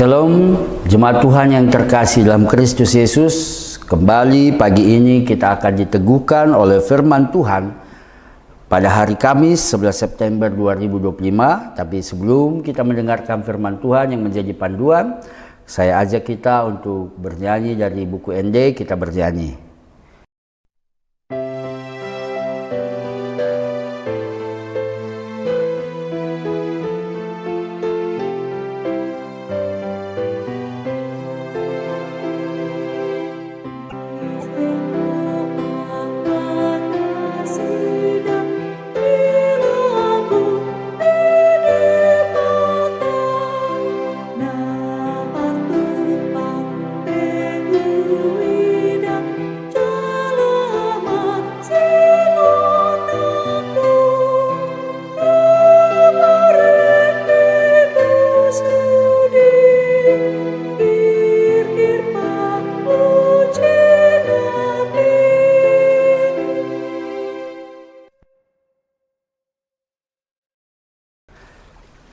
Shalom, jemaat Tuhan yang terkasih dalam Kristus Yesus. Kembali pagi ini kita akan diteguhkan oleh firman Tuhan pada hari Kamis 11 September 2025. Tapi sebelum kita mendengarkan firman Tuhan yang menjadi panduan, saya ajak kita untuk bernyanyi dari buku ND. Kita bernyanyi.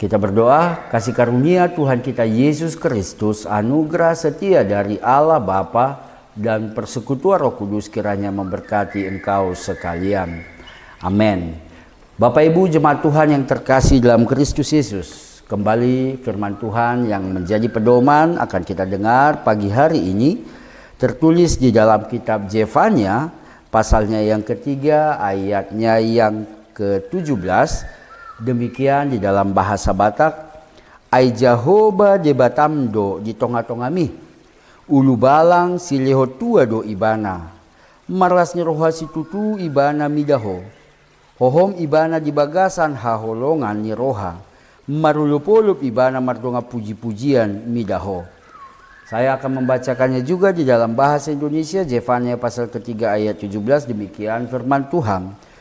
Kita berdoa, kasih karunia Tuhan kita Yesus Kristus, anugerah setia dari Allah Bapa dan persekutuan Roh Kudus kiranya memberkati engkau sekalian. Amin. Bapak Ibu jemaat Tuhan yang terkasih dalam Kristus Yesus, kembali firman Tuhan yang menjadi pedoman akan kita dengar pagi hari ini tertulis di dalam kitab Zefania pasalnya yang ketiga ayatnya yang ke-17. Demikian di dalam bahasa Batak, ai Jahoba debatamdo di tonga-tonga mi, ulu balang sileho tua do ibana, maras ni roha si tutu ibana midaho, hohom ibana di bagasan haholongan ni roha, marulupolup ibana mardonga puji-pujian midaho. Saya akan membacakannya juga di dalam bahasa Indonesia, Zefania pasal ketiga ayat 17, demikian firman Tuhan.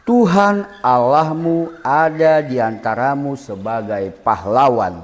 Tuhan Allahmu ada di antaramu sebagai pahlawan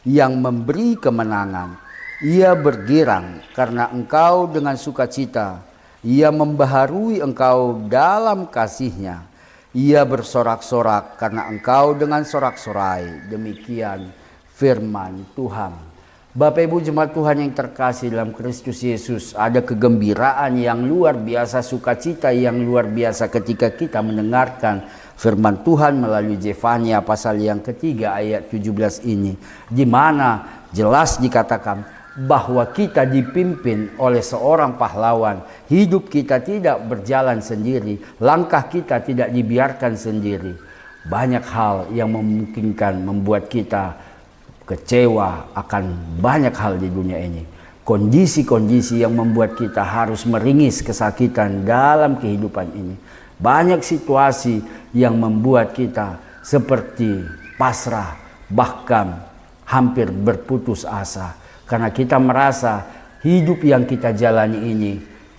yang memberi kemenangan. Ia bergirang karena engkau dengan sukacita. Ia membaharui engkau dalam kasihnya. Ia bersorak-sorak karena engkau dengan sorak-sorai. Demikian firman Tuhan. Bapak Ibu jemaat Tuhan yang terkasih dalam Kristus Yesus, ada kegembiraan yang luar biasa, sukacita yang luar biasa ketika kita mendengarkan firman Tuhan melalui Zefania pasal yang ketiga ayat 17 ini, di mana jelas dikatakan bahwa kita dipimpin oleh seorang pahlawan. Hidup kita tidak berjalan sendiri, langkah kita tidak dibiarkan sendiri. Banyak hal yang memungkinkan membuat kita kecewa akan banyak hal di dunia ini. Kondisi-kondisi yang membuat kita harus meringis kesakitan dalam kehidupan ini. Banyak situasi yang membuat kita seperti pasrah, bahkan hampir berputus asa. Karena kita merasa hidup yang kita jalani ini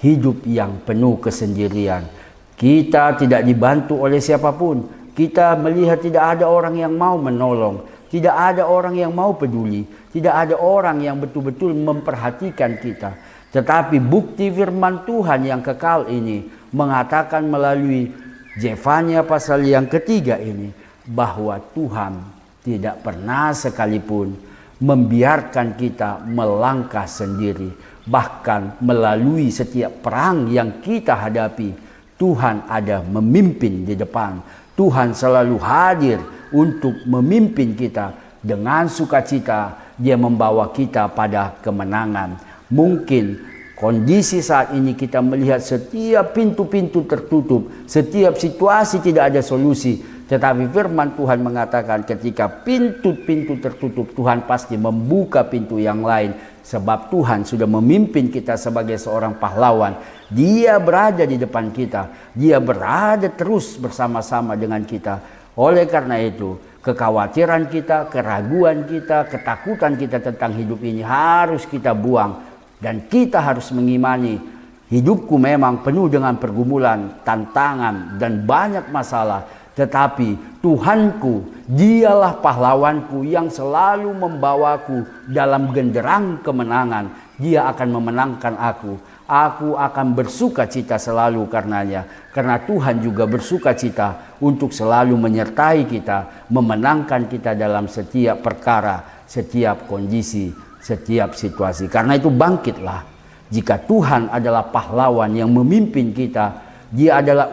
hidup yang penuh kesendirian. Kita tidak dibantu oleh siapapun. Kita melihat tidak ada orang yang mau menolong. Tidak ada orang yang mau peduli. Tidak ada orang yang betul-betul memperhatikan kita. Tetapi bukti firman Tuhan yang kekal ini mengatakan melalui Zefania pasal yang ketiga ini, bahwa Tuhan tidak pernah sekalipun membiarkan kita melangkah sendiri. Bahkan melalui setiap perang yang kita hadapi, Tuhan ada memimpin di depan. Tuhan selalu hadir untuk memimpin kita dengan sukacita. Dia membawa kita pada kemenangan. Mungkin kondisi saat ini kita melihat setiap pintu-pintu tertutup, setiap situasi tidak ada solusi. Tetapi firman Tuhan mengatakan ketika pintu-pintu tertutup, Tuhan pasti membuka pintu yang lain. Sebab Tuhan sudah memimpin kita sebagai seorang pahlawan. Dia berada di depan kita. Dia berada terus bersama-sama dengan kita. Oleh karena itu, kekhawatiran kita, keraguan kita, ketakutan kita tentang hidup ini harus kita buang. Dan kita harus mengimani, hidupku memang penuh dengan pergumulan, tantangan, dan banyak masalah. Tetapi Tuhanku, dialah pahlawanku yang selalu membawaku dalam genderang kemenangan. Dia akan memenangkan aku. Aku akan bersuka cita selalu karenanya. Karena Tuhan juga bersuka cita untuk selalu menyertai kita, memenangkan kita dalam setiap perkara, setiap kondisi, setiap situasi. Karena itu bangkitlah. Jika Tuhan adalah pahlawan yang memimpin kita, Dia adalah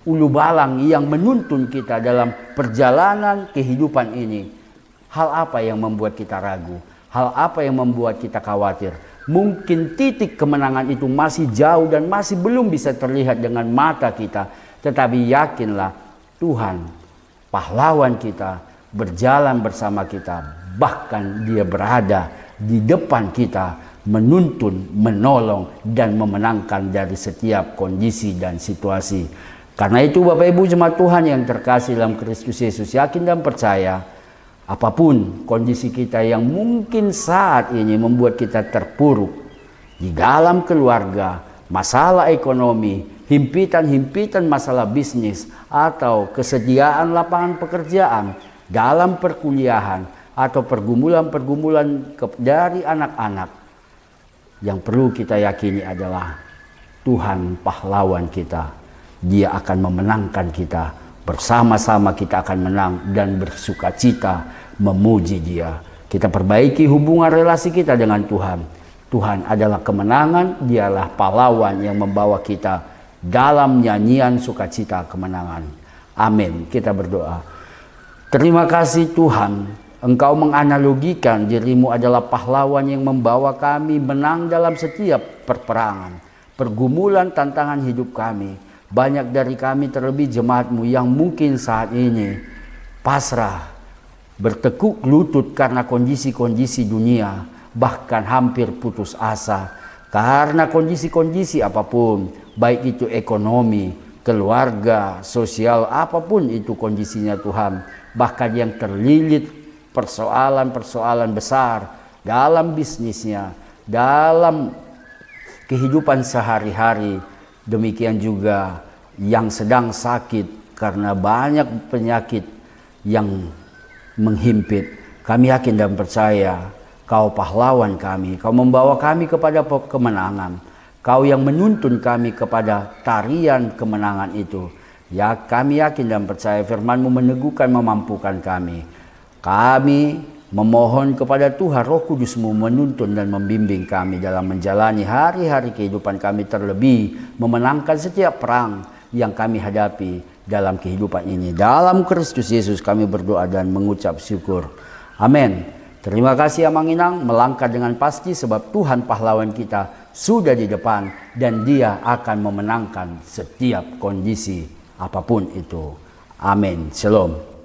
ulu balang yang menuntun kita dalam perjalanan kehidupan ini. Hal apa yang membuat kita ragu? Hal apa yang membuat kita khawatir? Mungkin titik kemenangan itu masih jauh dan masih belum bisa terlihat dengan mata kita. Tetapi yakinlah Tuhan, pahlawan kita, berjalan bersama kita. Bahkan Dia berada di depan kita, menuntun, menolong, dan memenangkan dari setiap kondisi dan situasi. Karena itu Bapak Ibu jemaat Tuhan yang terkasih dalam Kristus Yesus, yakin dan percaya, apapun kondisi kita yang mungkin saat ini membuat kita terpuruk di dalam keluarga, masalah ekonomi, himpitan-himpitan masalah bisnis, atau kesediaan lapangan pekerjaan, dalam perkuliahan, atau pergumulan-pergumulan dari anak-anak, yang perlu kita yakini adalah Tuhan pahlawan kita. Dia akan memenangkan kita. Bersama-sama kita akan menang dan bersuka cita memuji Dia. Kita perbaiki hubungan relasi kita dengan Tuhan. Tuhan adalah kemenangan, Dialah pahlawan yang membawa kita dalam nyanyian sukacita kemenangan. Amin. Kita berdoa. Terima kasih Tuhan, Engkau menganalogikan dirimu adalah pahlawan yang membawa kami menang dalam setiap perperangan, pergumulan, tantangan hidup kami. Banyak dari kami, terlebih jemaat-Mu yang mungkin saat ini pasrah, bertekuk lutut karena kondisi-kondisi dunia, bahkan hampir putus asa karena kondisi-kondisi apapun, baik itu ekonomi, keluarga, sosial, apapun itu kondisinya Tuhan. Bahkan yang terlilit persoalan-persoalan besar dalam bisnisnya, dalam kehidupan sehari-hari. Demikian juga yang sedang sakit karena banyak penyakit yang menghimpit. Kami yakin dan percaya Kau pahlawan kami, Kau membawa kami kepada kemenangan. Kau yang menuntun kami kepada tarian kemenangan itu. Ya, kami yakin dan percaya firman-Mu meneguhkan, memampukan kami. Kami memohon kepada Tuhan Roh Kudus-Mu menuntun dan membimbing kami dalam menjalani hari-hari kehidupan kami, terlebih memenangkan setiap perang yang kami hadapi dalam kehidupan ini. Dalam Kristus Yesus kami berdoa dan mengucap syukur. Amin. Terima kasih Amang Inang, melangkah dengan pasti sebab Tuhan pahlawan kita sudah di depan dan Dia akan memenangkan setiap kondisi apapun itu. Amin. Shalom.